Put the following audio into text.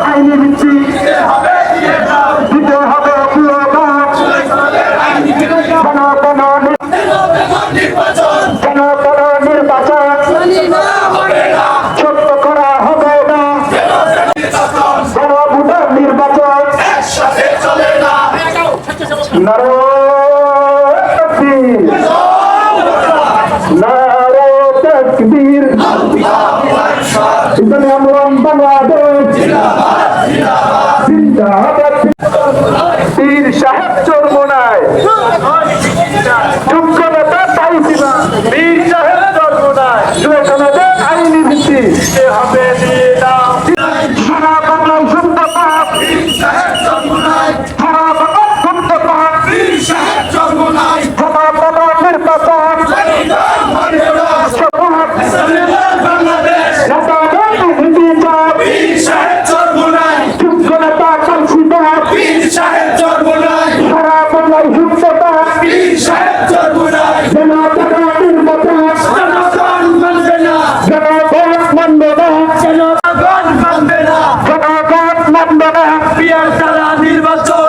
আইনি ভিত্তি দিতে হবে নির্বাচন ছোট্ট করা হবে না গণভোটের নির্বাচন তাকবীর বাংলাদেশ জিন্দাবাদ পীর সাহেব চরমোনায় যোগ্য নেতা চাইছি না পীর সাহেব চরমোনায় আইনি ভিত্তি হবে সারা বাংলায় জিন্দাবাদ সারা বাংলায় জিন্দাবাদ সারা বাংলা নির্বাচন নির্বাচন